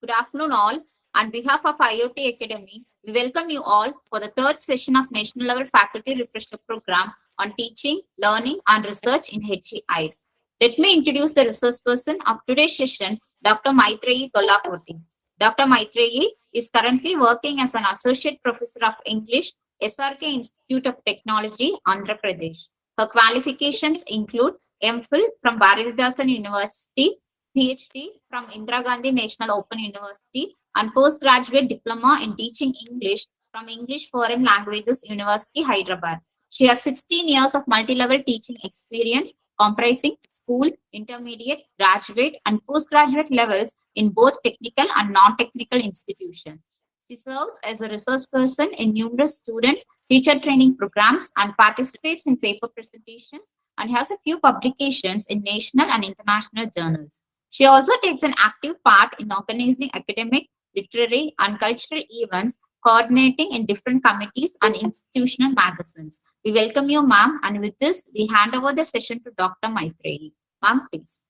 Good afternoon, all. On behalf of IoT Academy, we welcome you all for the third session of National Level Faculty Refresher Program on Teaching, Learning, and Research in HEIs. Let me introduce the resource person of today's session, Dr. Maitreyi Gollapurti. Dr. Maitreyi is currently working as an Associate Professor of English, SRK Institute of Technology, Andhra Pradesh. Her qualifications include MPhil from Bharathidasan University, PhD from Indira Gandhi National Open University, and postgraduate diploma in teaching English from English Foreign Languages University, Hyderabad. She has 16 years of multi-level teaching experience comprising school, intermediate, graduate, and postgraduate levels in both technical and non-technical institutions. She serves as a resource person in numerous student teacher training programs and participates in paper presentations and has a few publications in national and international journals. She also takes an active part in organizing academic, literary, and cultural events, coordinating in different committees and institutional magazines. We welcome you, ma'am, and with this, we hand over the session to Dr. Maitreyi. Ma'am, please.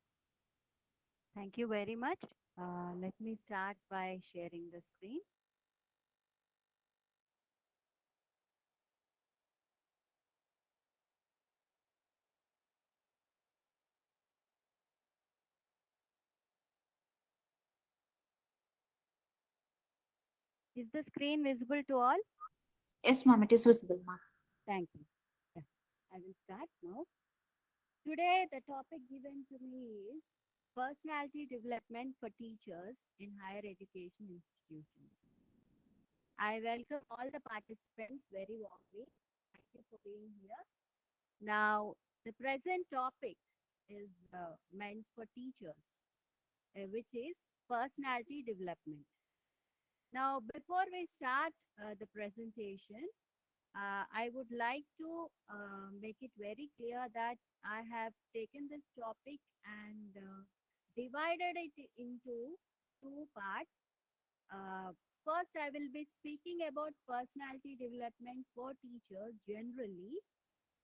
Thank you very much. Let me start by sharing the screen. Is the screen visible to all? Yes, ma'am, it is visible, ma'am. Thank you. Yeah, I will start now. Today, the topic given to me is personality development for teachers in higher education institutions. I welcome all the participants very warmly. Thank you for being here. Now, the present topic is meant for teachers, which is personality development. Now, before we start the presentation, I would like to make it very clear that I have taken this topic and divided it into two parts. First, I will be speaking about personality development for teachers generally,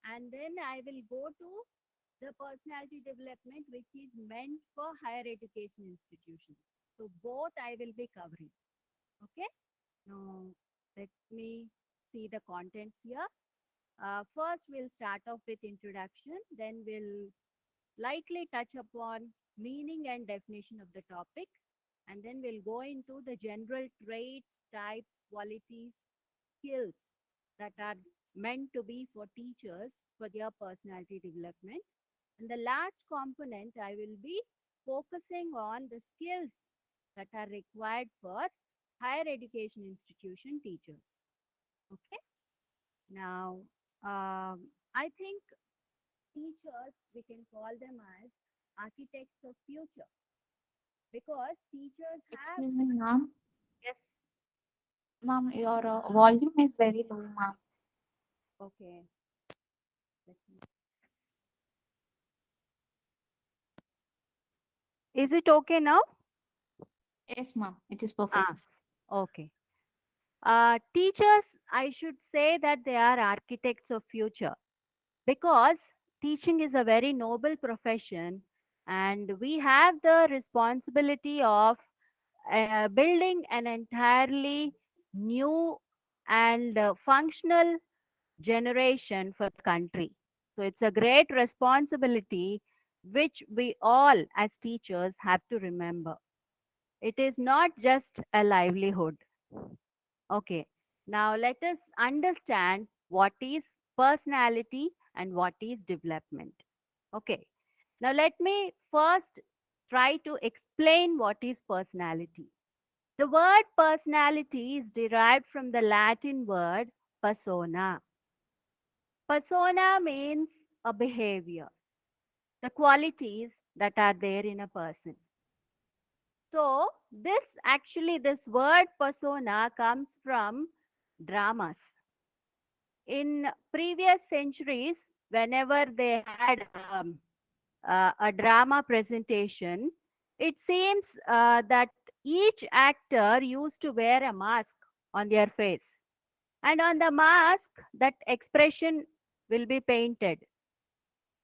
and then I will go to the personality development which is meant for higher education institutions. So, both I will be covering. Okay. Now, let me see the contents here. First, we'll start off with introduction, then we'll lightly touch upon meaning and definition of the topic, and then we'll go into the general traits, types, qualities, skills that are meant to be for teachers for their personality development. And the last component, I will be focusing on the skills that are required for higher education institution teachers. Okay. Now, I think teachers, we can call them as architects of future because teachers have, Excuse me, ma'am. yes, Ma'am, your volume is very low, ma'am. okay. Let me- Is it okay now? Yes, ma'am, it is perfect. Ah, okay. Teachers, I should say that they are architects of future because teaching is a very noble profession and we have the responsibility of building an entirely new and functional generation for the country. So it's a great responsibility which we all as teachers have to remember. It is not just a livelihood. Okay, now let us understand what is personality and what is development. Okay, now let me first try to explain what is personality. The word personality is derived from the Latin word persona. Persona means a behavior, the qualities that are there in a person. So, this word persona comes from dramas. In previous centuries, whenever they had a drama presentation, it seems that each actor used to wear a mask on their face. And on the mask, that expression will be painted.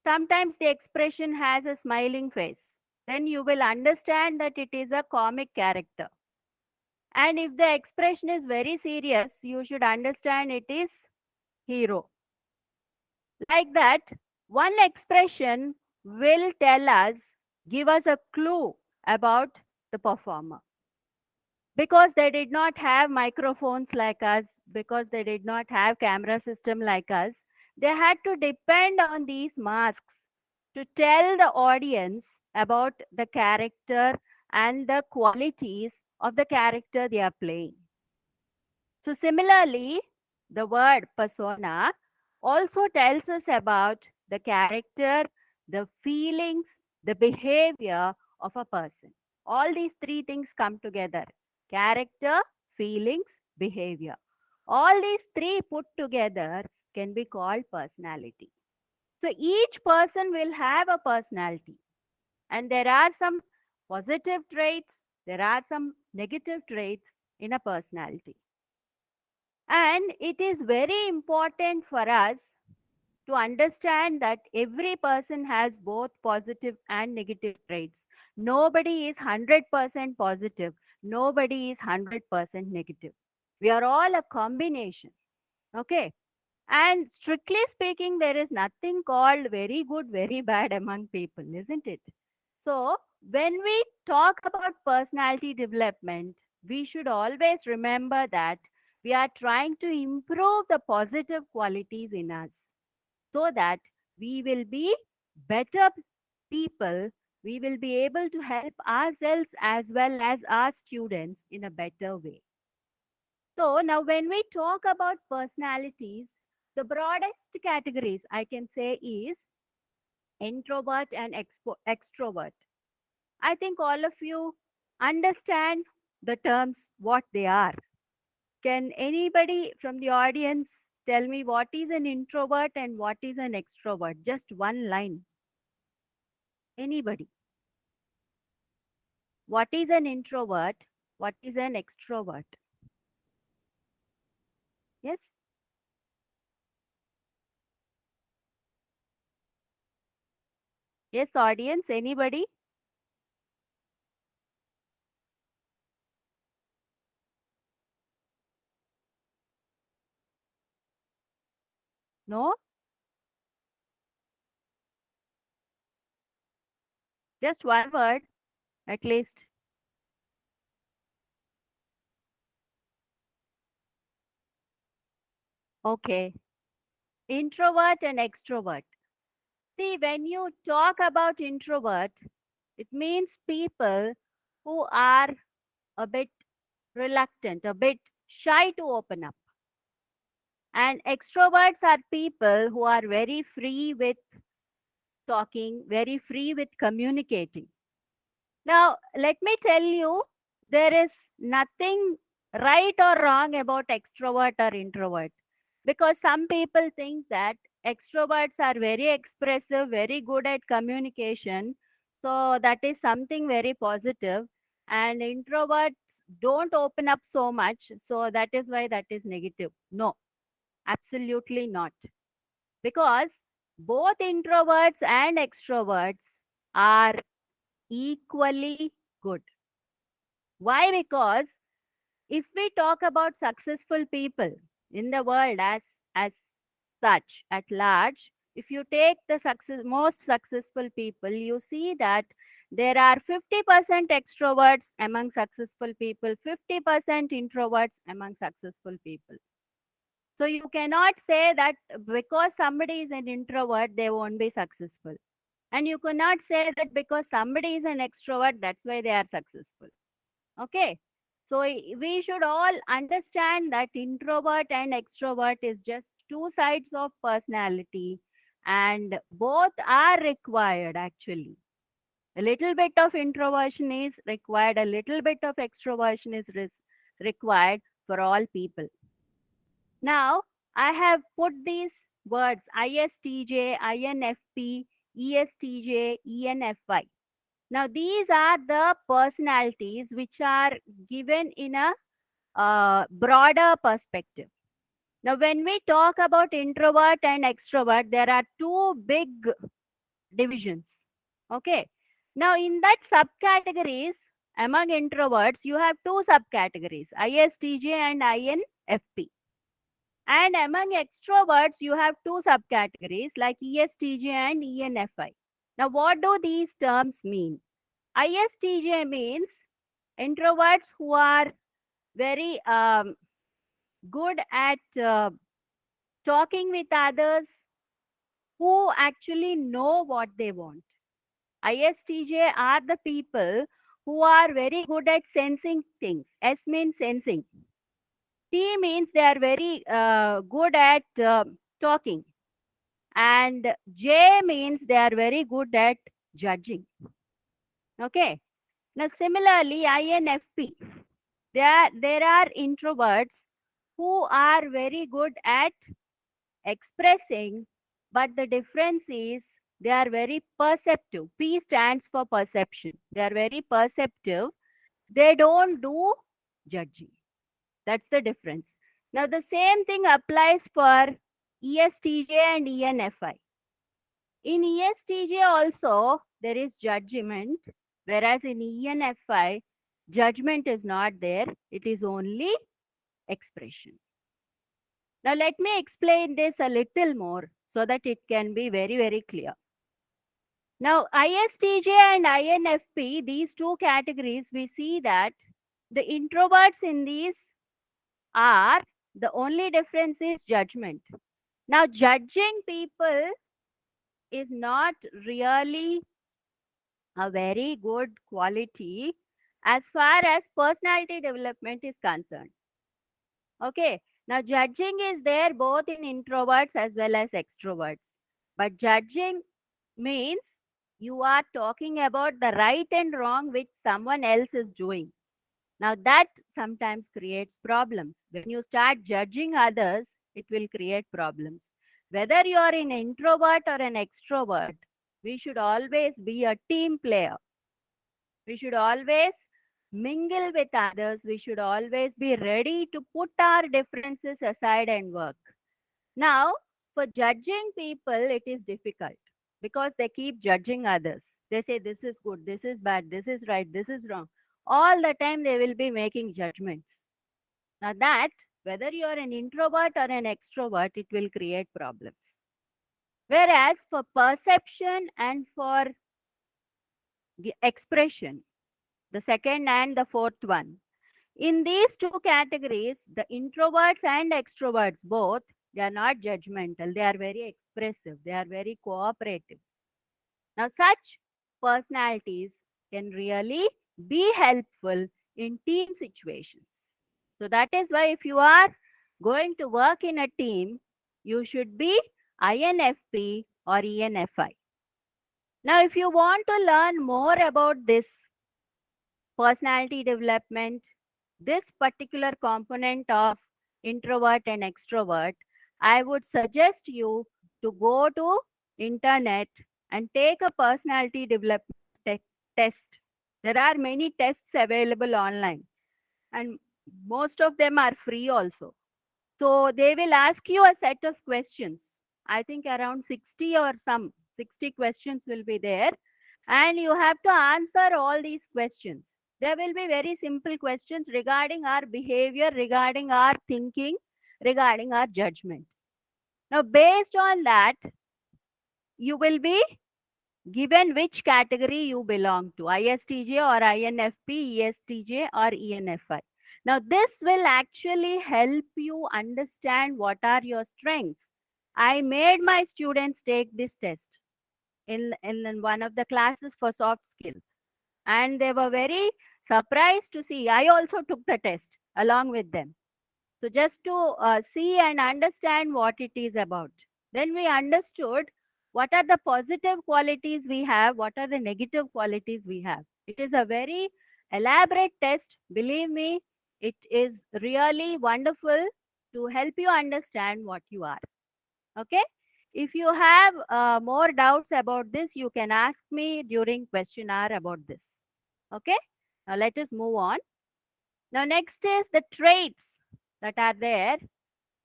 Sometimes the expression has a smiling face. Then you will understand that it is a comic character. And if the expression is very serious, you should understand it is hero. Like that, one expression will tell us, give us a clue about the performer. Because they did not have microphones like us, because they did not have camera system like us, they had to depend on these masks to tell the audience about the character and the qualities of the character they are playing. So similarly, the word persona also tells us about the character, the feelings, the behavior of a person. All these three things come together: character, feelings, behavior. All these three put together can be called personality. So each person will have a personality, and there are some positive traits, there are some negative traits in a personality. And it is very important for us to understand that every person has both positive and negative traits. Nobody is 100% positive, nobody is 100% negative. We are all a combination. Okay. And strictly speaking, there is nothing called very good, very bad among people, isn't it? So, when we talk about personality development, we should always remember that we are trying to improve the positive qualities in us so that we will be better people. We will be able to help ourselves as well as our students in a better way. So, now when we talk about personalities, the broadest categories I can say is introvert and extrovert. I think all of you understand the terms what they are. Can anybody from the audience tell me what is an introvert and what is an extrovert? Just one line. Anybody? What is an introvert? What is an extrovert? Yes? Yes, audience, anybody? No? Just one word at least. Okay. Introvert and extrovert. See, when you talk about introvert, it means people who are a bit reluctant, a bit shy to open up. And extroverts are people who are very free with talking, very free with communicating. Now, let me tell you, there is nothing right or wrong about extrovert or introvert, because some people think that extroverts are very expressive, very good at communication. So, that is something very positive, and introverts don't open up so much. So, that is why that is negative. No, absolutely not. Because both introverts and extroverts are equally good. Why? Because if we talk about successful people in the world as such at large, if you take the most successful people, you see that there are 50% extroverts among successful people, 50% introverts among successful people. So you cannot say that because somebody is an introvert, they won't be successful. And you cannot say that because somebody is an extrovert, that's why they are successful. Okay. So we should all understand that introvert and extrovert is just two sides of personality, and both are required actually. A little bit of introversion is required, a little bit of extroversion is required for all people. Now, I have put these words ISTJ, INFP, ESTJ, ENFY. Now, these are the personalities which are given in a broader perspective. Now, when we talk about introvert and extrovert, there are two big divisions. Okay. Now, in that subcategories, among introverts, you have two subcategories, ISTJ and INFP. And among extroverts, you have two subcategories like ESTJ and ENFI. Now, what do these terms mean? ISTJ means introverts who are very good at talking with others, who actually know what they want. ISTJ are the people who are very good at sensing things. S means sensing. T means they are very good at talking. And J means they are very good at judging. Okay. Now, similarly, INFP, there are introverts who are very good at expressing, but the difference is they are very perceptive. P stands for perception. They are very perceptive. They don't do judging. That's the difference. Now, the same thing applies for ESTJ and ENFI. In ESTJ also, there is judgment, whereas in ENFI, judgment is not there. It is only expression. Now, let me explain this a little more so that it can be very, very clear. Now, ISTJ and INFP, these two categories, we see that the introverts in these are, the only difference is judgment. Now, judging people is not really a very good quality as far as personality development is concerned. Okay. Now, judging is there both in introverts as well as extroverts. But judging means you are talking about the right and wrong which someone else is doing. Now, that sometimes creates problems. When you start judging others, it will create problems. Whether you are an introvert or an extrovert, we should always be a team player. We should always mingle with others. We should always be ready to put our differences aside and work. Now, for judging people, it is difficult because they keep judging others. They say, this is good, this is bad, this is right, this is wrong. All the time, they will be making judgments. Now, that, whether you are an introvert or an extrovert, it will create problems. Whereas for perception and for expression, the second and the fourth one, in these two categories, the introverts and extroverts both, they are not judgmental. They are very expressive. They are very cooperative. Now, such personalities can really be helpful in team situations. So, that is why if you are going to work in a team, you should be INFP or ENFI. Now, if you want to learn more about this personality development, this particular component of introvert and extrovert, I would suggest you to go to internet and take a personality development test. There are many tests available online and most of them are free also. So they will ask you a set of questions. I think around 60 or some 60 questions will be there and you have to answer all these questions. There will be very simple questions regarding our behavior, regarding our thinking, regarding our judgment. Now, based on that, you will be given which category you belong to, ISTJ or INFP, ESTJ or ENFI. Now, this will actually help you understand what are your strengths. I made my students take this test in one of the classes for soft skills. And they were very surprised to see. I also took the test along with them. So just to see and understand what it is about. Then we understood what are the positive qualities we have, what are the negative qualities we have. It is a very elaborate test. Believe me, it is really wonderful to help you understand what you are. Okay. If you have more doubts about this, you can ask me during question hour about this. Okay. Now let us move on. Now next is the traits that are there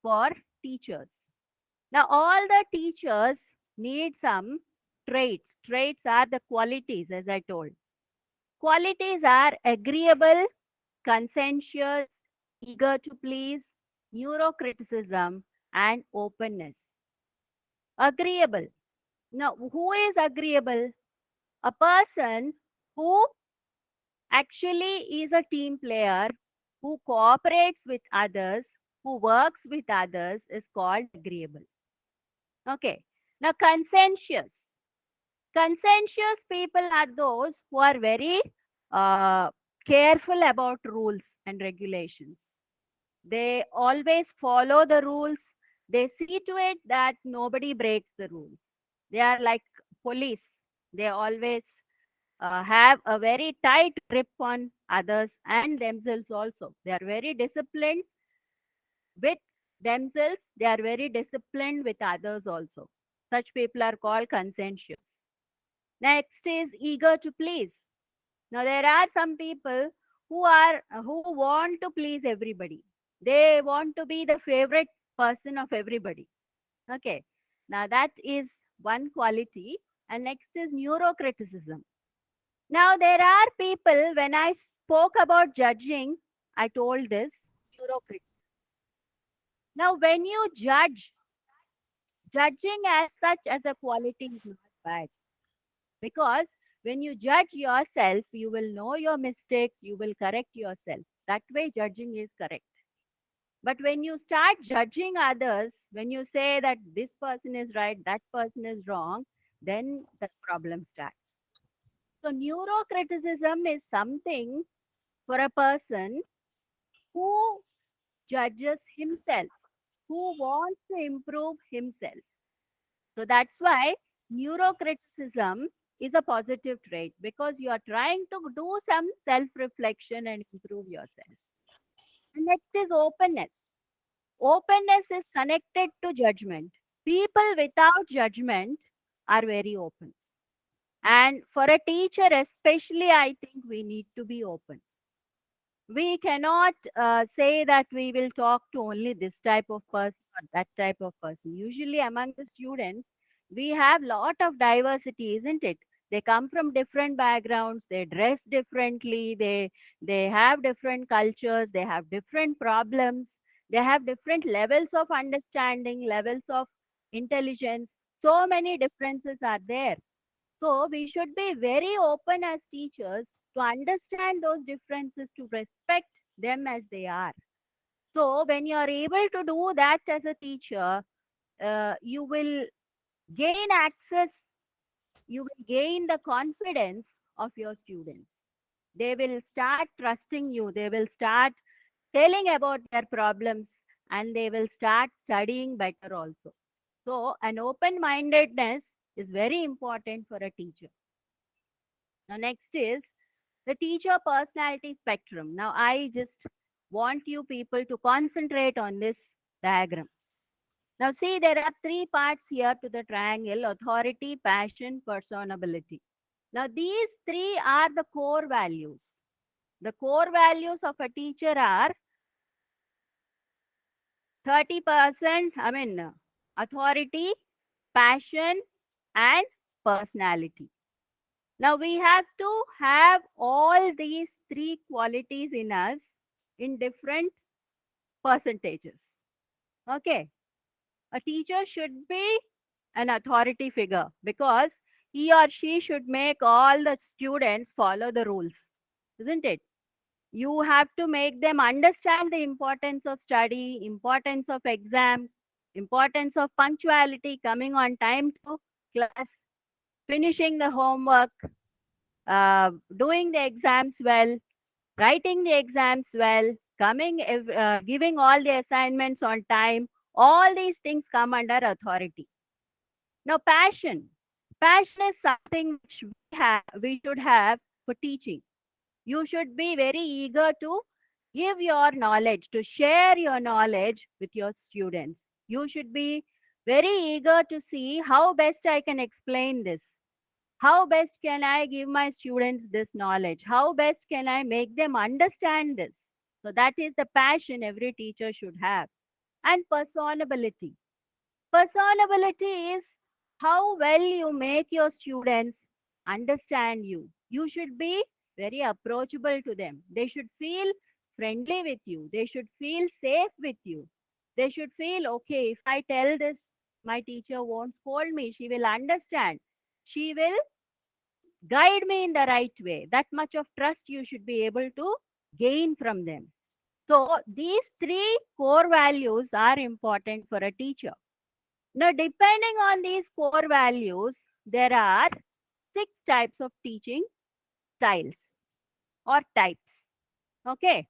for teachers. Now all the teachers need some traits. Traits are the qualities, as I told. Qualities are agreeable, conscientious, eager to please, neurocriticism, and openness. Agreeable. Now, who is agreeable? A person who actually is a team player, who cooperates with others, who works with others is called agreeable. Okay. Now, conscientious. Conscientious people are those who are very uh, careful about rules and regulations. They always follow the rules. They see to it that nobody breaks the rules. They are like police. They always have a very tight grip on others and themselves also. They are very disciplined with themselves. They are very disciplined with others also. Such people are called conscientious. Next is eager to please. Now there are some people who want to please everybody. They want to be the favorite person of everybody. Okay. Now that is one quality. And next is neurocriticism. Now there are people, when I spoke about judging, I told this neurocriticism. Now when you judge, judging as such as a quality is not bad. Because when you judge yourself, you will know your mistakes, you will correct yourself. That way, judging is correct. But when you start judging others, when you say that this person is right, that person is wrong, then the problem starts. So, neurocriticism is something for a person who judges himself, who wants to improve himself. So that's why neurocriticism is a positive trait because you are trying to do some self reflection and improve yourself. And next is openness. Openness is connected to judgment. People without judgment are very open. And for a teacher, especially, I think we need to be open. We cannot say that we will talk to only this type of person or that type of person. Usually among the students, we have lot of diversity, isn't it? They come from different backgrounds, they dress differently, they have different cultures, they have different problems, they have different levels of understanding, levels of intelligence. So many differences are there. So we should be very open as teachers to understand those differences, to respect them as they are. So when you are able to do that as a teacher, you will gain access, you will gain the confidence of your students. They will start trusting you, they will start telling about their problems, and they will start studying better also. So, an open mindedness is very important for a teacher. Now, next is the teacher personality spectrum. Now, I just want you people to concentrate on this diagram. Now, see, there are three parts here to the triangle: authority, passion, personability. Now, these three are the core values. The core values of a teacher are 30%, authority, passion, and personality. Now we have to have all these three qualities in us in different percentages. Okay. A teacher should be an authority figure because he or she should make all the students follow the rules, isn't it? You have to make them understand the importance of study, importance of exam, importance of punctuality, coming on time to class, finishing the homework, doing the exams well, writing the exams well, giving all the assignments on time. All these things come under authority. Now, passion. Passion is something which we should have for teaching. You should be very eager to give your knowledge, to share your knowledge with your students. You should be very eager to see how best I can explain this. How best can I give my students this knowledge? How best can I make them understand this? So that is the passion every teacher should have. And personability. Personability is how well you make your students understand you. You should be very approachable to them. They should feel friendly with you. They should feel safe with you. They should feel, okay, if I tell this, my teacher won't scold me. She will understand. She will guide me in the right way. That much of trust you should be able to gain from them. So these three core values are important for a teacher. Now, depending on these core values, there are 6 types of teaching styles or types. Okay.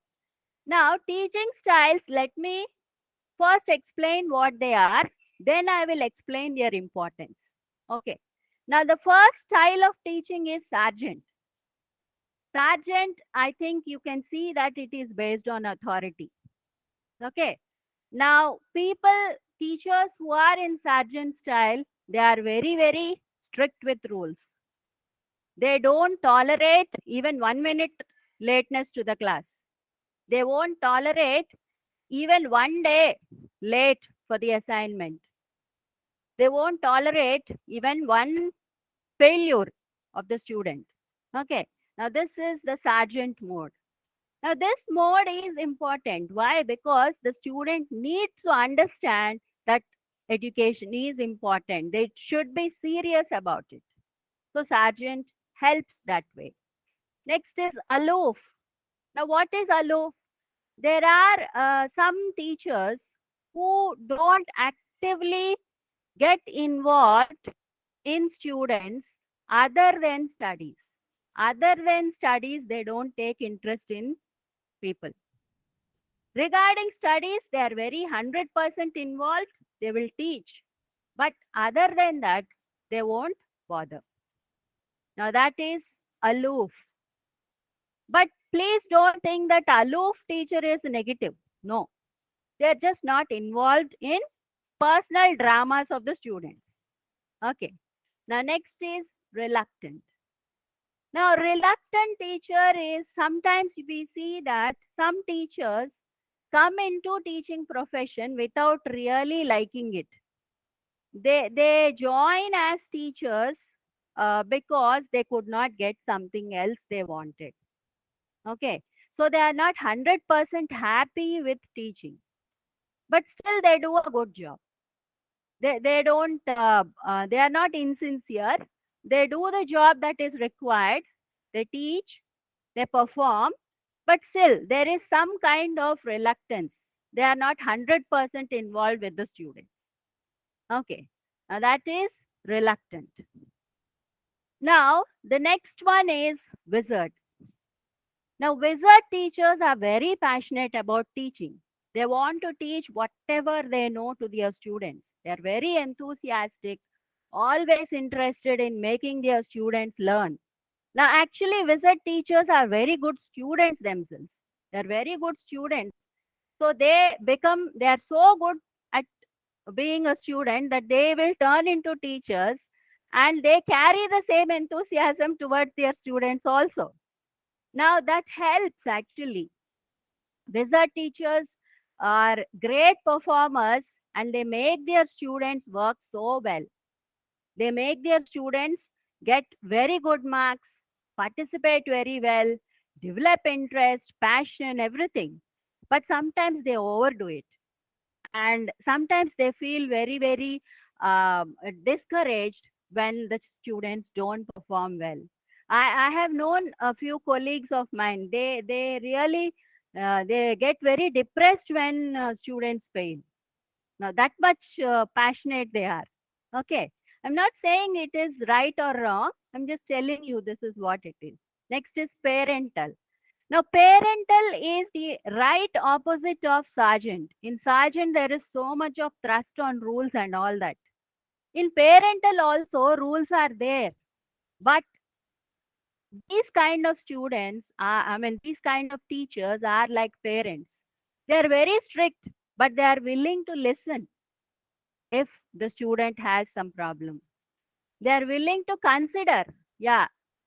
Now, teaching styles, let me first explain what they are, then I will explain their importance. Okay. Now, the first style of teaching is sergeant. Sergeant, I think you can see that it is based on authority. Okay. Now, teachers who are in sergeant style, they are very, very strict with rules. They don't tolerate even 1 minute lateness to the class. They won't tolerate even one day late for the assignment. They won't tolerate even one failure of the student. Okay. Now, this is the sergeant mode. Now, this mode is important. Why? Because the student needs to understand that education is important. They should be serious about it. So, sergeant helps that way. Next is aloof. Now, what is aloof? There are some teachers who don't actively get involved in students other than studies. Other than studies, they don't take interest in people. Regarding studies, they are very 100% involved. They will teach. But other than that, they won't bother. Now, that is aloof. But please don't think that aloof teacher is negative. No, they are just not involved in personal dramas of the students. Okay. Now, next is reluctant. Now, reluctant teacher is sometimes we see that some teachers come into teaching profession without really liking it. They join as teachers because they could not get something else they wanted. Okay. So they are not 100% happy with teaching, but still they do a good job. They don't, they are not insincere. They do the job that is required. They teach, they perform, but still there is some kind of reluctance. They are not 100% involved with the students. Okay. Now that is reluctant. Now the next one is wizard. Now, wizard teachers are very passionate about teaching. They want to teach whatever they know to their students. They are very enthusiastic, always interested in making their students learn. Now, actually, wizard teachers are very good students themselves. They are very good students. So they are so good at being a student that they will turn into teachers and they carry the same enthusiasm towards their students also. Now, that helps actually. Wizard teachers are great performers and they make their students work so well. They make their students get very good marks, participate very well, develop interest, passion, everything. But sometimes they overdo it. And sometimes they feel very, very discouraged when the students don't perform well. I have known a few colleagues of mine. They really they get very depressed when students fail. Now that much passionate they are. Okay, I'm not saying it is right or wrong. I'm just telling you this is what it is. Next is parental. Now, parental is the right opposite of sergeant. In sergeant, there is so much of thrust on rules and all that. In parental also, rules are there. But these kind of students, these kind of teachers are like parents. They are very strict, but they are willing to listen if the student has some problem. They are willing to consider, yeah,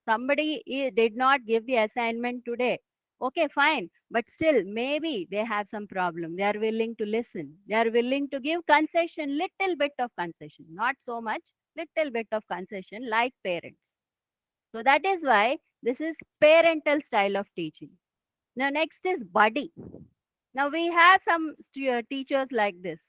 somebody did not give the assignment today. Okay, fine. But still, maybe they have some problem. They are willing to listen. They are willing to give concession, little bit of concession, not so much, little bit of concession like parents. So that is why This is parental style of teaching. Now, next is buddy. Now, we have some teachers like this.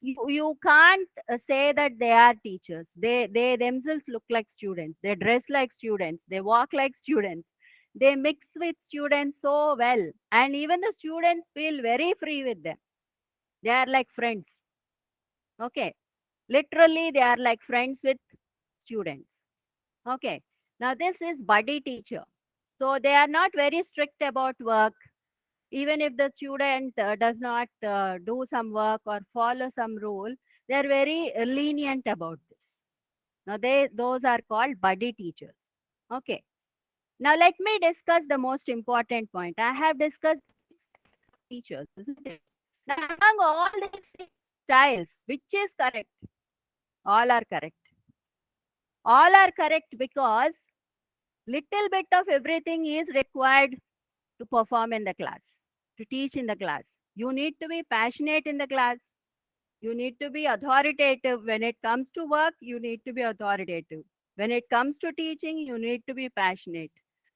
You can't say that they are teachers. They themselves look like students. They dress like students. They walk like students. They mix with students so well. And even the students feel very free with them. They are like friends. Okay. Literally, they are like friends with students. Okay. Now, this is buddy teacher. So, they are not very strict about work. Even if the student does not do some work or follow some rule, they are very lenient about this. Now, those are called buddy teachers. Okay. Now, let me discuss the most important point. I have discussed teachers, isn't it? Now, among all these six styles, which is correct? All are correct. All are correct because little bit of everything is required to perform in the class, to teach in the class. You need to be passionate in the class. You need to be authoritative. When it comes to work, you need to be authoritative. When it comes to teaching, you need to be passionate.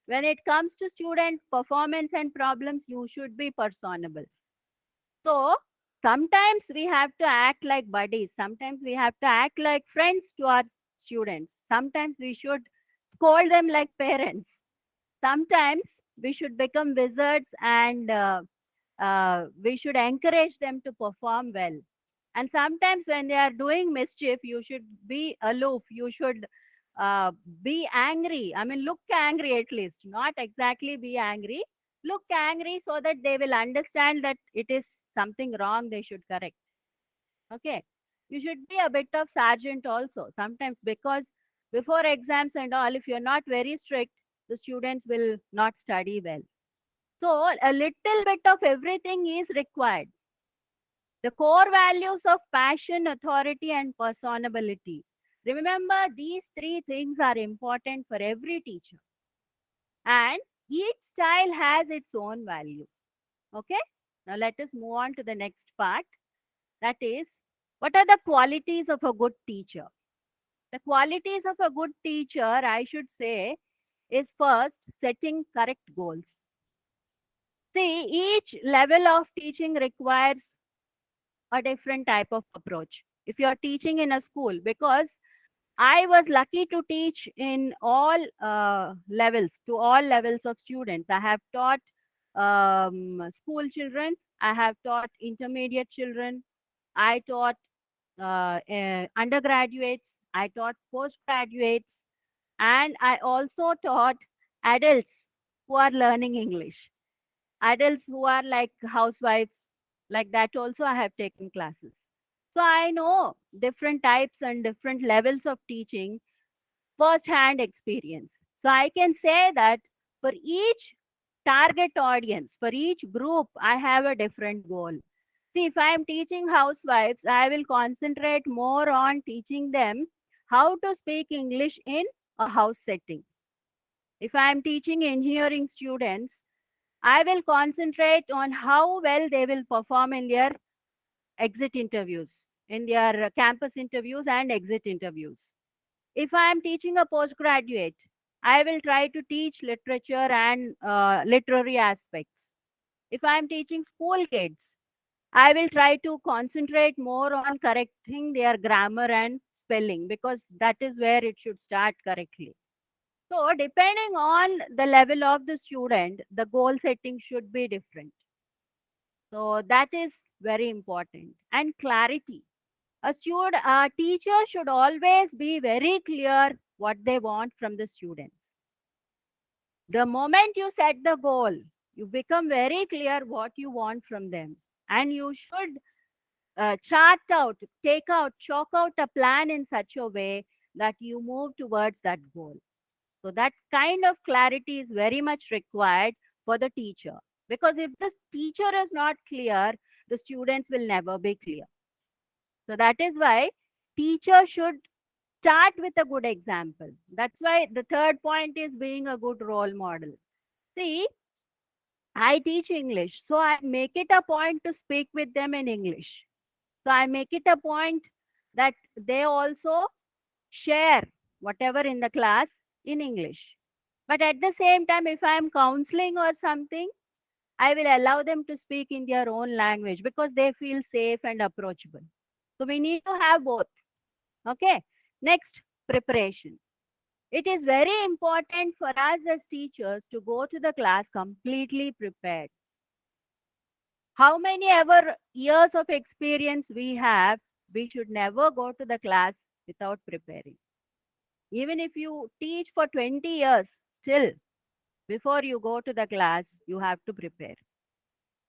When it comes to student performance and problems, you should be personable. So sometimes we have to act like buddies. Sometimes we have to act like friends to our students. Sometimes we should scold them like parents. Sometimes we should become wizards and we should encourage them to perform well. And sometimes when they are doing mischief, you should be aloof. You should uh, be angry. I mean, look angry at least, not exactly be angry. Look angry so that they will understand that it is something wrong they should correct. Okay. You should be a bit of sergeant also sometimes, because before exams and all, if you're not very strict, the students will not study well. So a little bit of everything is required. The core values of passion, authority, and personability. Remember, these three things are important for every teacher, and each style has its own value. Okay, now let us move on to the next part. That is, what are the qualities of a good teacher? The qualities of a good teacher, I should say, is first setting correct goals. See, each level of teaching requires a different type of approach. If you are teaching in a school, because I was lucky to teach in all levels, to all levels of students. I have taught school children, I have taught intermediate children, I taught undergraduates, I taught postgraduates, and I also taught adults who are learning English, adults who are like housewives, like that also I have taken classes. So I know different types and different levels of teaching first hand experience. So I can say that for each target audience, for each group, I have a different goal. See, if I am teaching housewives, I will concentrate more on teaching them how to speak English in a house setting. If I am teaching engineering students, I will concentrate on how well they will perform in their exit interviews, in their campus interviews and exit interviews. If I am teaching a postgraduate, I will try to teach literature and literary aspects. If I am teaching school kids, I will try to concentrate more on correcting their grammar and spelling, because that is where it should start correctly. So, depending on the level of the student, the goal setting should be different. So, that is very important. And clarity. A teacher should always be very clear what they want from the students. The moment you set the goal, you become very clear what you want from them. And you should chart out, take out, chalk out a plan in such a way that you move towards that goal. So that kind of clarity is very much required for the teacher. Because if the teacher is not clear, the students will never be clear. So that is why teacher should start with a good example. That's why the third point is being a good role model. See, I teach English, so I make it a point to speak with them in English. So I make it a point that they also share whatever in the class in English. But at the same time, if I am counseling or something, I will allow them to speak in their own language because they feel safe and approachable. So we need to have both. Okay. Next, preparation. It is very important for us as teachers to go to the class completely prepared. How many ever years of experience we have, we should never go to the class without preparing. Even if you teach for 20 years, still, before you go to the class, you have to prepare.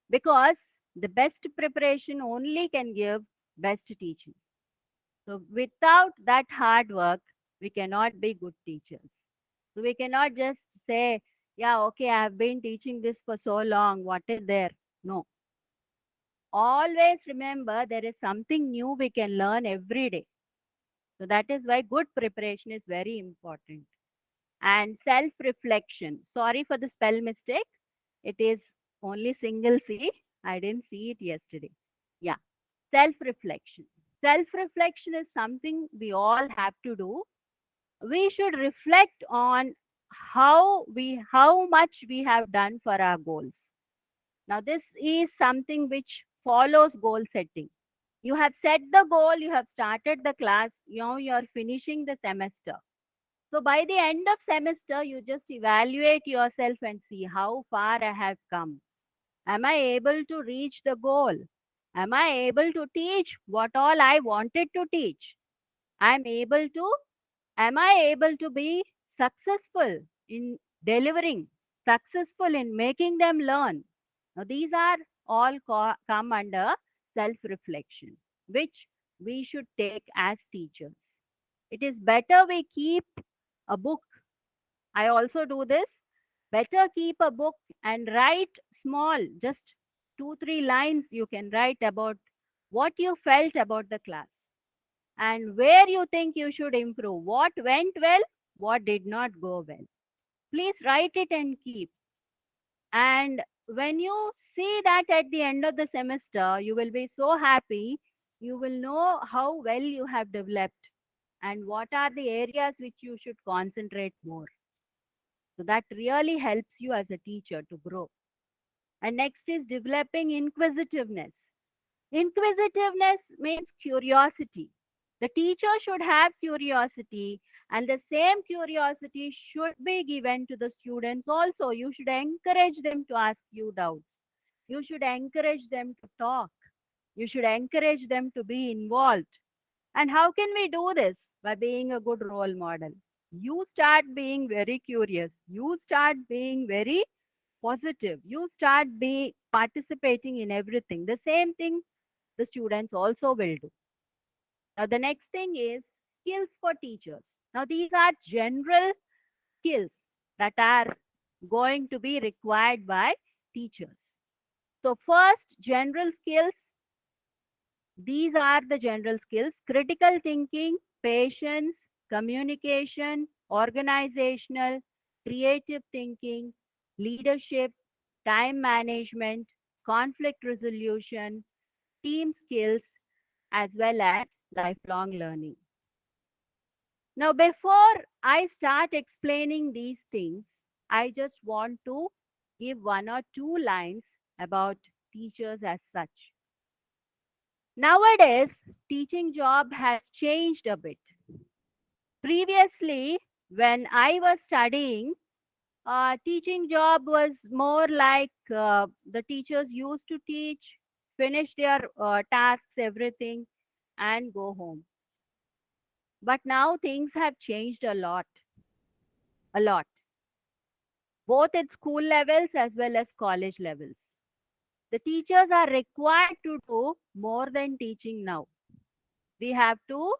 Because the best preparation only can give best teaching. So without that hard work, we cannot be good teachers. So we cannot just say, yeah, okay, I have been teaching this for so long. What is there? No. Always remember there is something new we can learn every day. So that is why good preparation is very important. And self reflection. Sorry for the spell mistake. It is only single C. I didn't see it yesterday. Yeah. Self reflection. Self reflection is something we all have to do. We should reflect on how much we have done for our goals. Now this is something which follows goal setting. You have set the goal, you have started the class, now you are finishing the semester. So by the end of semester, you just evaluate yourself and see how far I have come. Am I able to reach the goal? Am I able to teach what all I wanted to teach? I'm able to, am I able to be successful in delivering, successful in making them learn? Now, these are all come under self reflection, which we should take as teachers. It is better we keep a book. I also do this. Better keep a book and write small, just 2, 3 lines you can write about what you felt about the class and where you think you should improve, what went well, what did not go well. Please write it and keep. And when you see that at the end of the semester, you will be so happy. You will know how well you have developed and what are the areas which you should concentrate more. So that really helps you as a teacher to grow. And next is developing inquisitiveness. Inquisitiveness means curiosity. The teacher should have curiosity, and the same curiosity should be given to the students also. You should encourage them to ask you doubts. You should encourage them to talk. You should encourage them to be involved. And how can we do this? By being a good role model. You start being very curious. You start being very positive. You start be participating in everything. The same thing the students also will do. Now, the next thing is skills for teachers. Now, these are general skills that are going to be required by teachers. So, first, general skills. These are the general skills: critical thinking, patience, communication, organizational, creative thinking, leadership, time management, conflict resolution, team skills, as well as lifelong learning. Now, before I start explaining these things, I just want to give 1 or 2 lines about teachers as such. Nowadays, teaching job has changed a bit. Previously, when I was studying, teaching job was more like the teachers used to teach, finish their tasks, everything, and go home. But now things have changed a lot, both at school levels as well as college levels. The teachers are required to do more than teaching now. We have to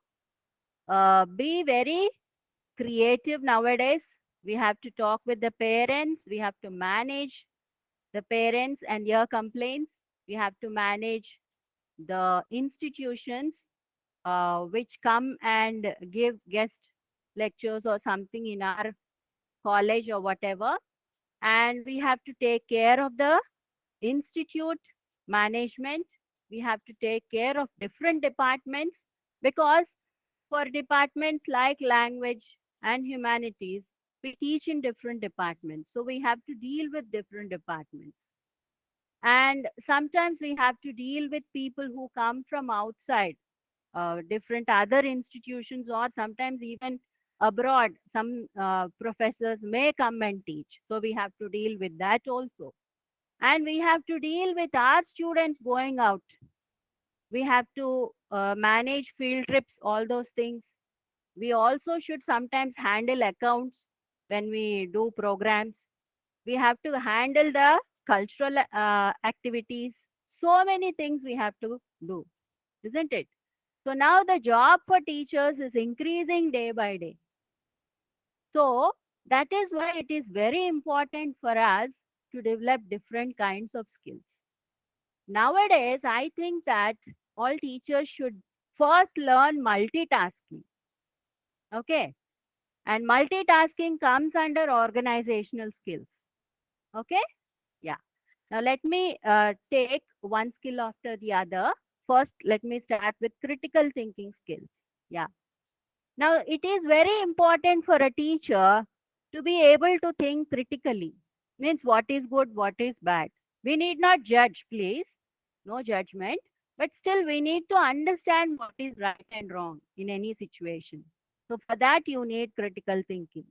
be very creative nowadays. We have to talk with the parents. We have to manage the parents and their complaints. We have to manage the institutions which come and give guest lectures or something in our college or whatever. And we have to take care of the institute management. We have to take care of different departments because for departments like language and humanities, We teach in different departments. So we have to deal with different departments. And sometimes we have to deal with people who come from outside, different other institutions, or sometimes even abroad. Some professors may come and teach. So we have to deal with that also. And we have to deal with our students going out. We have to manage field trips, all those things. We also should sometimes handle accounts when we do programs. We have to handle the cultural activities. So many things we have to do, isn't it? So now the job for teachers is increasing day by day. So that is why it is very important for us to develop different kinds of skills. Nowadays, I think that all teachers should first learn multitasking. Okay. And multitasking comes under organizational skills. Okay. Yeah. Now let me take one skill after the other. First, let me start with critical thinking skills. Yeah. Now, it is very important for a teacher to be able to think critically. Means what is good, what is bad. We need not judge, please. No judgment. But still, we need to understand what is right and wrong in any situation. So, for that, you need critical thinking.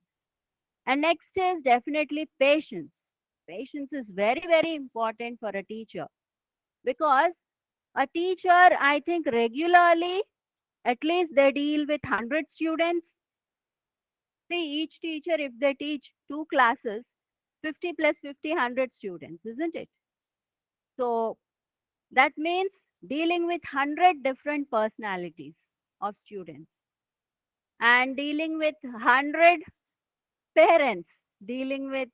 And next is definitely patience. Patience is very, very important for a teacher because a teacher, I think, regularly, at least they deal with 100 students. See, each teacher, if they teach two classes, 50 plus 50, 100 students, isn't it? So that means dealing with 100 different personalities of students and dealing with 100 parents, dealing with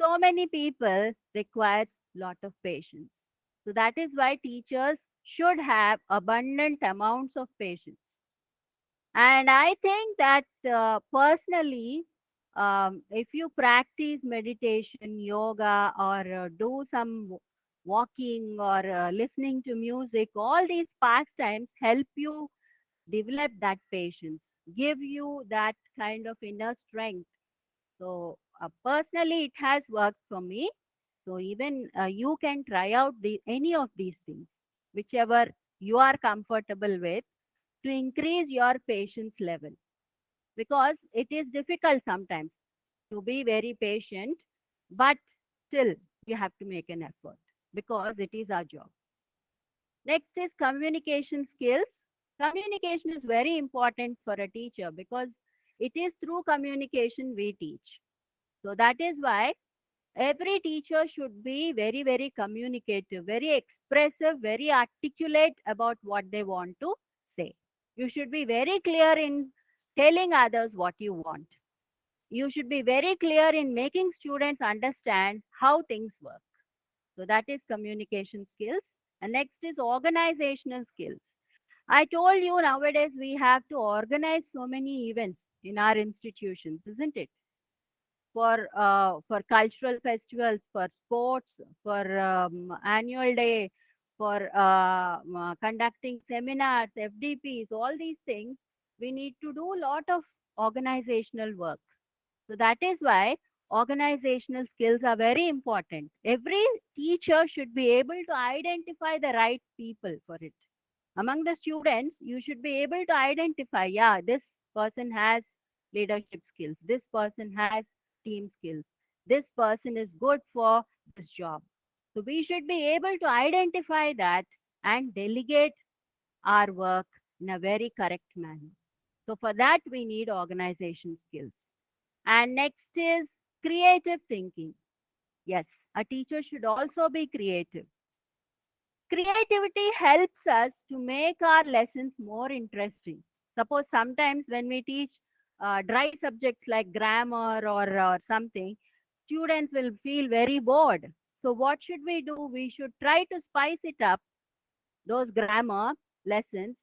so many people requires lot of patience. So that is why teachers should have abundant amounts of patience. And I think that personally, if you practice meditation, yoga, or do some walking or listening to music, all these pastimes help you develop that patience, give you that kind of inner strength. So, personally, it has worked for me. So, even you can try out any of these things, whichever you are comfortable with, to increase your patience level, because it is difficult sometimes to be very patient, but still you have to make an effort because it is our job. Next is communication skills. Communication is very important for a teacher because it is through communication we teach. So that is why every teacher should be very, very communicative, very expressive, very articulate about what they want to say. You should be very clear in telling others what you want. You should be very clear in making students understand how things work. So that is communication skills. And next is organizational skills. I told you nowadays we have to organize so many events in our institutions, isn't it? For cultural festivals, for sports, for annual day, for conducting seminars, FDPs, all these things. We need to do a lot of organizational work. So that is why organizational skills are very important. Every teacher should be able to identify the right people for it. Among the students, you should be able to identify, yeah, this person has leadership skills, this person has team skills, this person is good for this job. So we should be able to identify that and delegate our work in a very correct manner. So for that, we need organization skills. And next is creative thinking. Yes, a teacher should also be creative. Creativity helps us to make our lessons more interesting. Suppose sometimes when we teach dry subjects like grammar or something, students will feel very bored. So, what should we do? We should try to spice it up, those grammar lessons,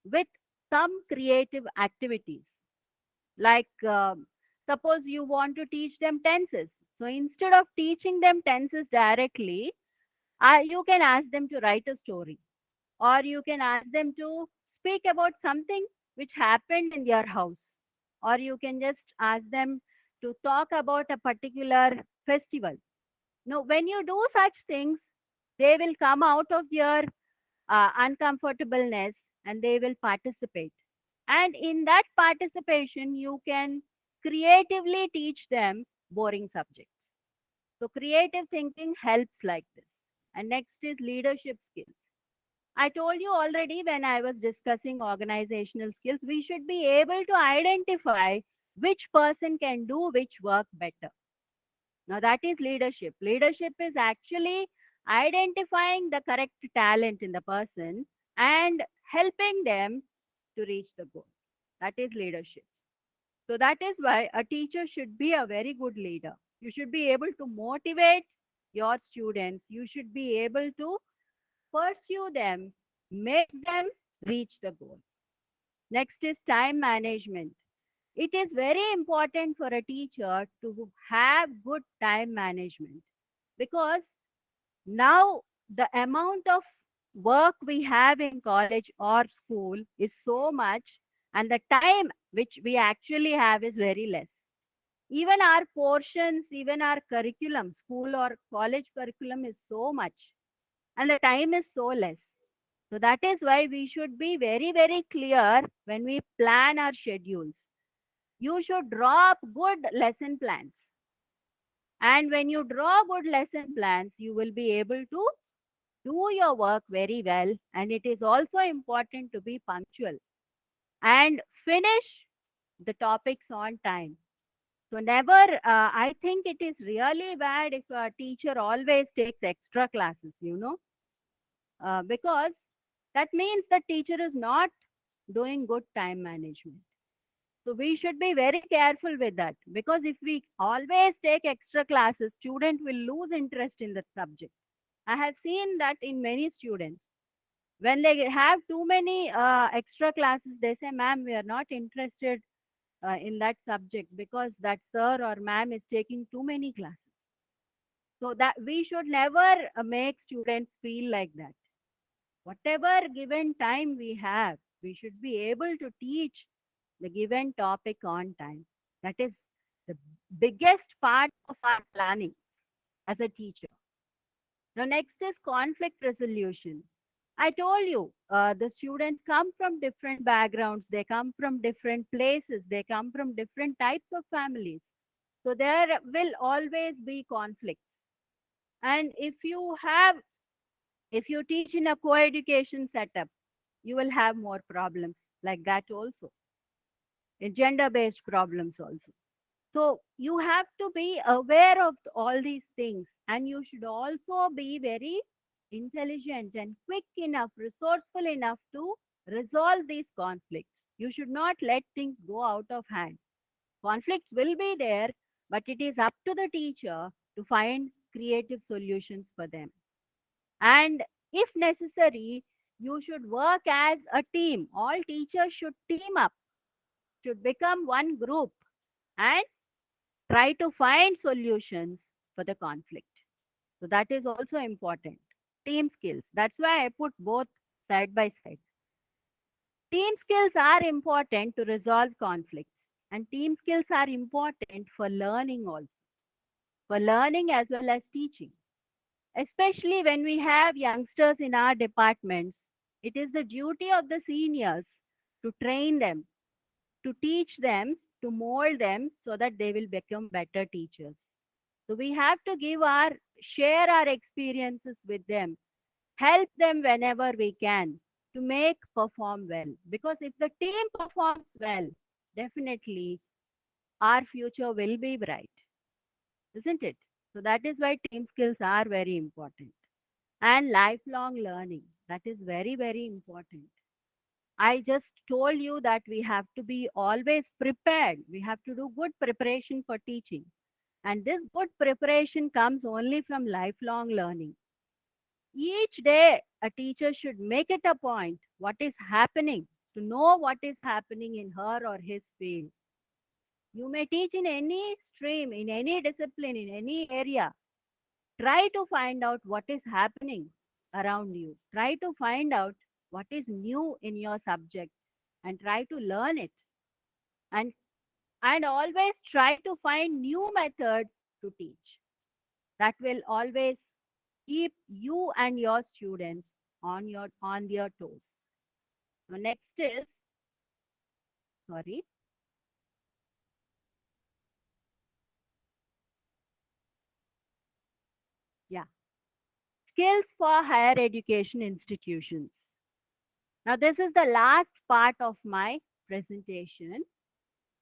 with some creative activities. Like, suppose you want to teach them tenses. So, instead of teaching them tenses directly, you can ask them to write a story, or you can ask them to speak about something which happened in their house, or you can just ask them to talk about a particular festival. Now, when you do such things, they will come out of their uncomfortableness and they will participate. And in that participation, you can creatively teach them boring subjects. So, creative thinking helps like this. And next is leadership skills. I told you already when I was discussing organizational skills, we should be able to identify which person can do which work better. Now, that is leadership. Leadership is actually identifying the correct talent in the person and helping them to reach the goal. That is leadership. So, that is why a teacher should be a very good leader. You should be able to motivate your students, you should be able to pursue them, make them reach the goal. Next is time management. It is very important for a teacher to have good time management because now the amount of work we have in college or school is so much, and the time which we actually have is very less. Even our portions, even our curriculum, school or college curriculum is so much, and the time is so less. So that is why we should be very, very clear when we plan our schedules. You should draw up good lesson plans. And when you draw good lesson plans, you will be able to do your work very well. And it is also important to be punctual and finish the topics on time. So, never, I think it is really bad if a teacher always takes extra classes, because that means the teacher is not doing good time management. So we should be very careful with that because if we always take extra classes, student will lose interest in the subject. I have seen that in many students. When they have too many extra classes, they say, "Ma'am, we are not interested in that subject because that sir or ma'am is taking too many classes." So that we should never make students feel like that. Whatever given time we have, we should be able to teach the given topic on time. That is the biggest part of our planning as a teacher. Now, next is conflict resolution. I told you the students come from different backgrounds, they come from different places, they come from different types of families. So, there will always be conflicts. And if you teach in a co-education setup, you will have more problems like that also, gender based problems also. So you have to be aware of all these things, and you should also be very intelligent and quick enough, resourceful enough to resolve these conflicts. You should not let things go out of hand. Conflicts will be there, but it is up to the teacher to find creative solutions for them. And if necessary, you should work as a team. All teachers should team up, should become one group and try to find solutions for the conflict. So that is also important. Team skills. That's why I put both side by side. Team skills are important to resolve conflicts, and team skills are important for learning also, for learning as well as teaching. Especially when we have youngsters in our departments, it is the duty of the seniors to train them, to teach them, to mold them so that they will become better teachers. So we have to share our experiences with them, help them whenever we can to make perform well. Because if the team performs well, definitely our future will be bright, isn't it? So that is why team skills are very important. And lifelong learning, that is very, very important. I just told you that we have to be always prepared. We have to do good preparation for teaching. And this good preparation comes only from lifelong learning. Each day, a teacher should make it a point what is happening, to know what is happening in her or his field. You may teach in any stream, in any discipline, in any area. Try to find out what is happening around you. Try to find out what is new in your subject and try to learn it. And and always try to find new method to teach. That will always keep you and your students on their toes. So next is, sorry, yeah, skills for higher education institutions. Now this is the last part of my presentation.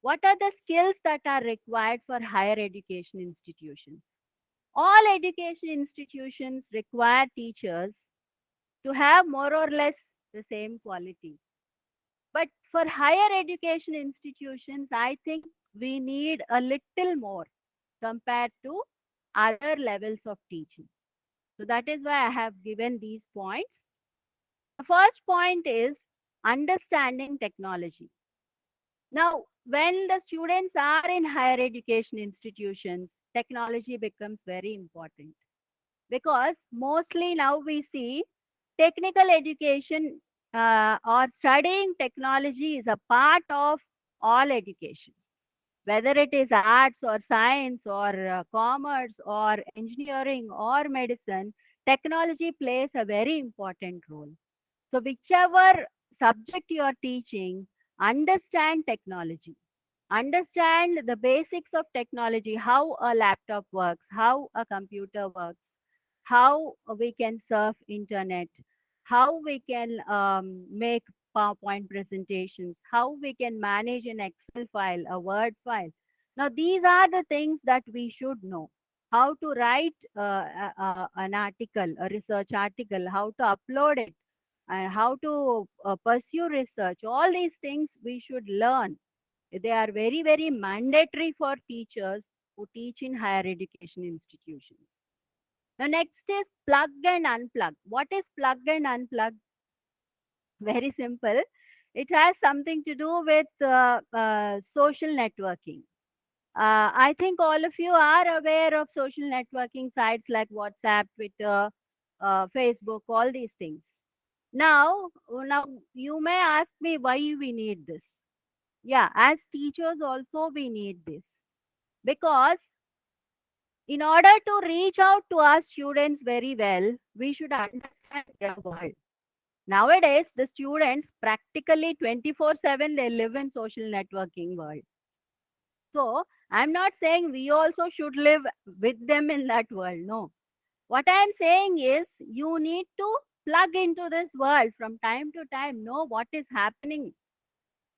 What are the skills that are required for higher education institutions? All education institutions require teachers to have more or less the same qualities. But for higher education institutions, I think we need a little more compared to other levels of teaching. So that is why I have given these points. The first point is understanding technology. Now, when the students are in higher education institutions, technology becomes very important because mostly now we see technical education or studying technology is a part of all education, whether it is arts or science or commerce or engineering or medicine. Technology plays a very important role. So whichever subject you are teaching, understand technology, understand the basics of technology, how a laptop works, how a computer works, how we can surf internet, how we can make PowerPoint presentations, how we can manage an Excel file, a Word file. Now these are the things that we should know. How to write an article, a research article, how to upload it, and how to pursue research. All these things we should learn. They are very, very mandatory for teachers who teach in higher education institutions. The next is plug and unplug. What is plug and unplug? Very simple. It has something to do with social networking. I think all of you are aware of social networking sites like WhatsApp, Twitter, Facebook, all these things. Now you may ask me why we need this. Yeah, as teachers also we need this because in order to reach out to our students very well, we should understand their world. Nowadays, the students practically 24/7 they live in social networking world. So I'm not saying we also should live with them in that world. No. What I'm saying is you need to plug into this world from time to time, know what is happening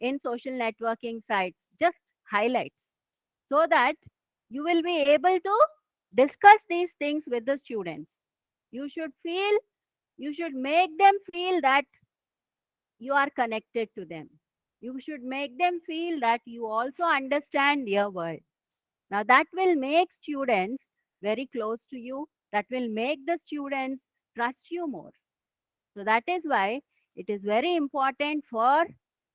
in social networking sites, just highlights, so that you will be able to discuss these things with the students. You should feel, you should make them feel that you are connected to them. You should make them feel that you also understand their world. Now, that will make students very close to you, that will make the students trust you more. So that is why it is very important for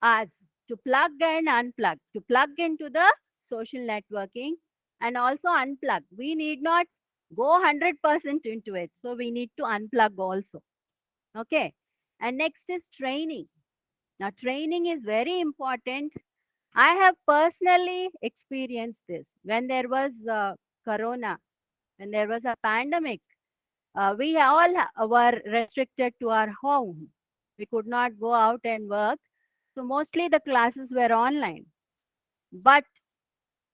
us to plug and unplug, to plug into the social networking and also unplug. We need not go 100% into it. So we need to unplug also. Okay. And next is training. Now, training is very important. I have personally experienced this when there was corona, when there was a pandemic. We all were restricted to our home. We could not go out and work. So mostly the classes were online. But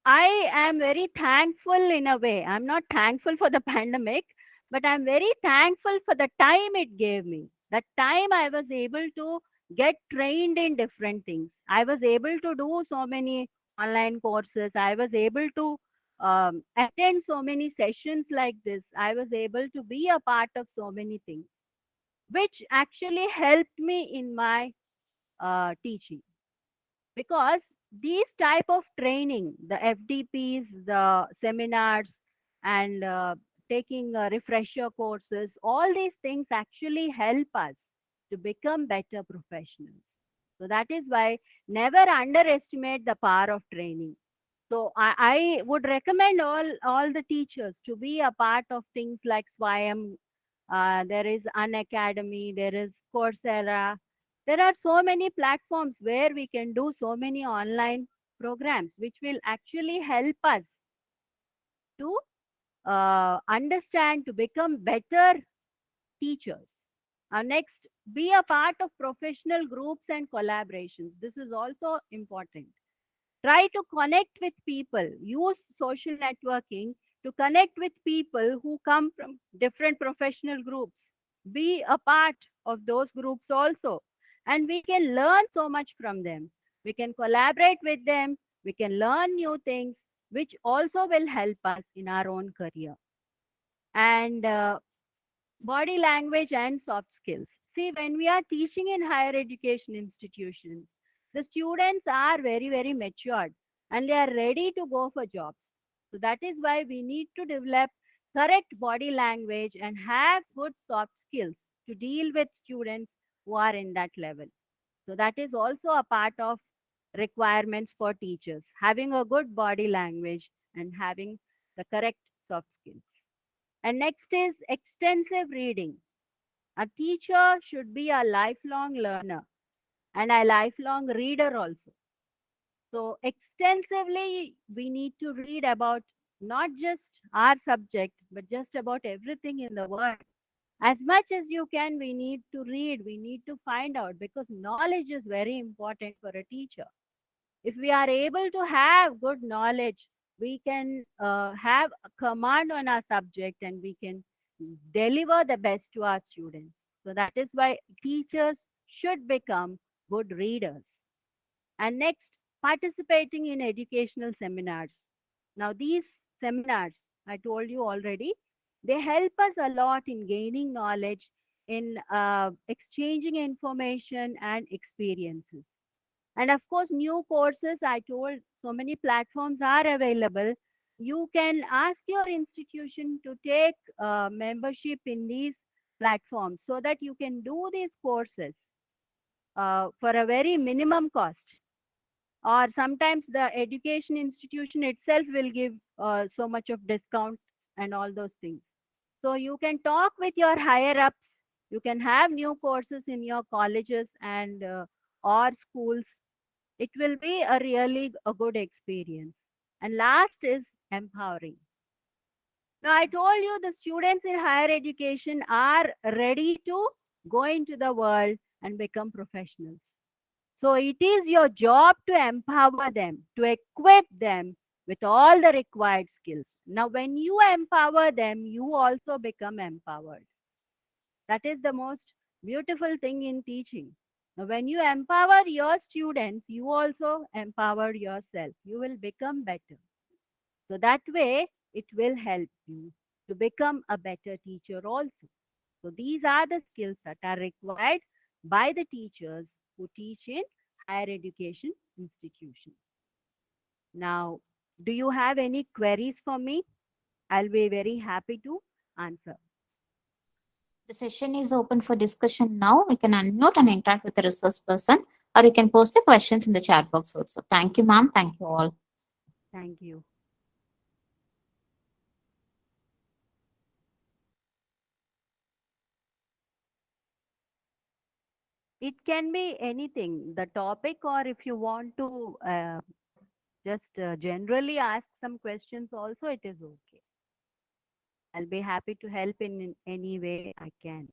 I am very thankful in a way. I'm not thankful for the pandemic, but I'm very thankful for the time it gave me. That time I was able to get trained in different things. I was able to do so many online courses. I was able to attend so many sessions like this. I was able to be a part of so many things, which actually helped me in my teaching, because these type of training, the FDPs, the seminars, and taking refresher courses, all these things actually help us to become better professionals. So that is why never underestimate the power of training. So I would recommend all the teachers to be a part of things like Swayam. There is An Academy, there is Coursera. There are so many platforms where we can do so many online. programs which will actually help us to understand, to become better teachers. Next, be a part of professional groups and collaborations. This is also important. Try to connect with people. Use social networking to connect with people who come from different professional groups. Be a part of those groups also. And we can learn so much from them. We can collaborate with them. We can learn new things, which also will help us in our own career. And body language and soft skills. See, when we are teaching in higher education institutions, the students are very, very matured and they are ready to go for jobs. So that is why we need to develop correct body language and have good soft skills to deal with students who are in that level. So that is also a part of requirements for teachers, having a good body language and having the correct soft skills. And next is extensive reading. A teacher should be a lifelong learner and a lifelong reader also. So, extensively, we need to read about not just our subject, but just about everything in the world. As much as you can, we need to read, we need to find out because knowledge is very important for a teacher. If we are able to have good knowledge, we can have a command on our subject and we can deliver the best to our students. So that is why teachers should become good readers. And next, participating in educational seminars. Now, these seminars, I told you already, they help us a lot in gaining knowledge, in exchanging information and experiences. And of course, new courses, I told so many platforms are available. You can ask your institution to take membership in these platforms so that you can do these courses for a very minimum cost. Or sometimes the education institution itself will give so much of discount and all those things. So you can talk with your higher ups. You can have new courses in your colleges and or schools. It will be a really a good experience. And last is empowering. Now, I told you the students in higher education are ready to go into the world and become professionals. So, it is your job to empower them, to equip them with all the required skills. Now, when you empower them, you also become empowered. That is the most beautiful thing in teaching. Now, when you empower your students, you also empower yourself. You will become better. So that way, it will help you to become a better teacher also. So these are the skills that are required by the teachers who teach in higher education institutions. Now, do you have any queries for me? I'll be very happy to answer. The session is open for discussion now. You can unmute and interact with the resource person, or you can post the questions in the chat box also. Thank you, ma'am. Thank you all. Thank you. It can be anything, the topic, or if you want to just generally ask some questions also, it is okay. I'll be happy to help in any way I can.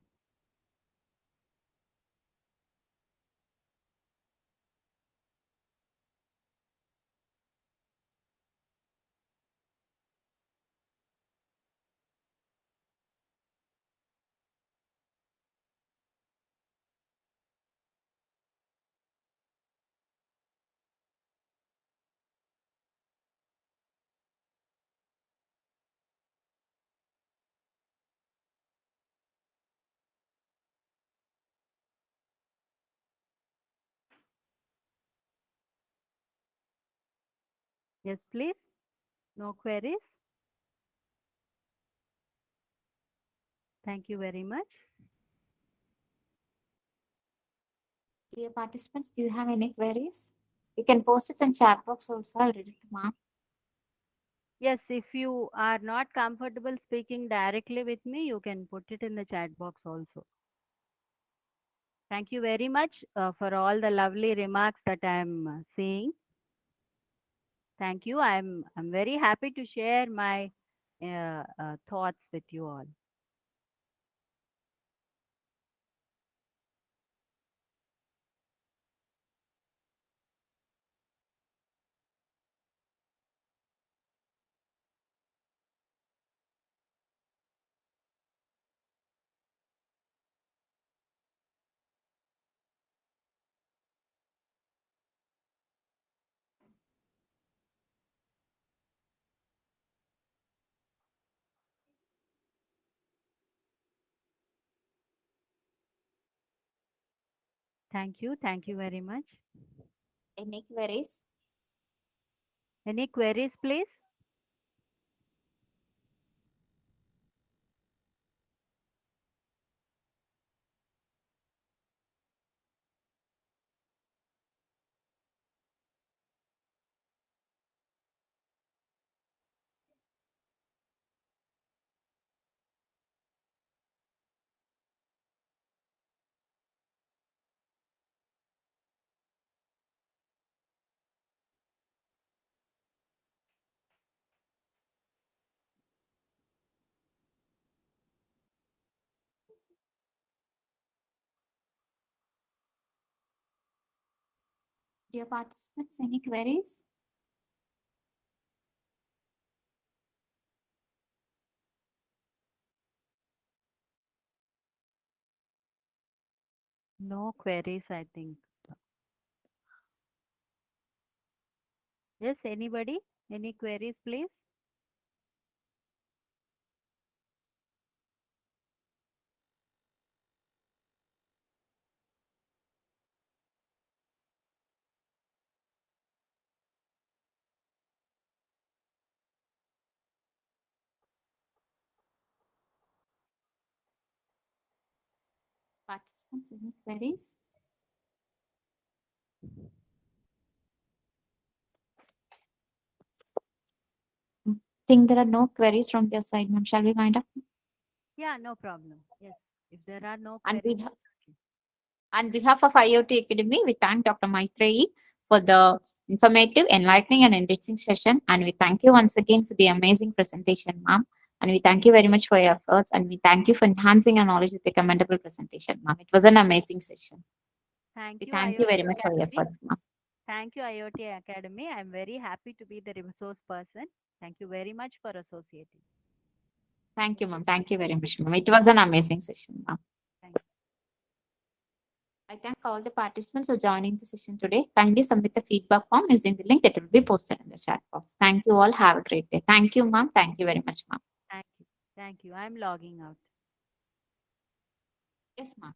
Yes, please. No queries. Thank you very much. Dear participants, do you have any queries? You can post it in chat box also. I'll read it, ma'am. Yes, if you are not comfortable speaking directly with me, you can put it in the chat box also. Thank you very much for all the lovely remarks that I am seeing. Thank you. I'm very happy to share my thoughts with you all. Thank you. Thank you very much. Any queries? Any queries, please? Dear participants, any queries? No queries, I think. Yes, anybody? Any queries, please? Participants, any queries? Think there are no queries from their side, ma'am. Shall we wind up? Yeah, no problem. Yes. If there are no And queries, it's okay. on behalf of IoT Academy, we thank Dr. Maitreyi for the informative, enlightening, and enriching session. And we thank you once again for the amazing presentation, ma'am. And we thank you very much for your efforts. And we thank you for enhancing our knowledge with the commendable presentation, ma'am. It was an amazing session. Thank We you, thank you IoT very much for your Academy. efforts, ma'am. Thank you, IoT Academy. I'm very happy to be the resource person. Thank you very much for associating. Thank you, ma'am. Thank you very much, ma'am. It was an amazing session, ma'am. Thank I thank all the participants for joining the session today. Kindly submit the feedback form using the link that will be posted in the chat box. Thank you all. Have a great day. Thank you, ma'am. Thank you very much, ma'am. thank you. Thank you. I'm logging out. Yes, ma'am.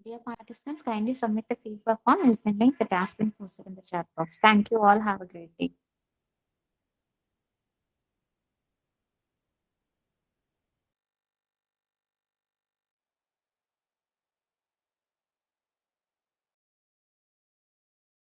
Dear participants, kindly submit the feedback form using the link that has been posted in the chat box. Thank you all. Have a great day.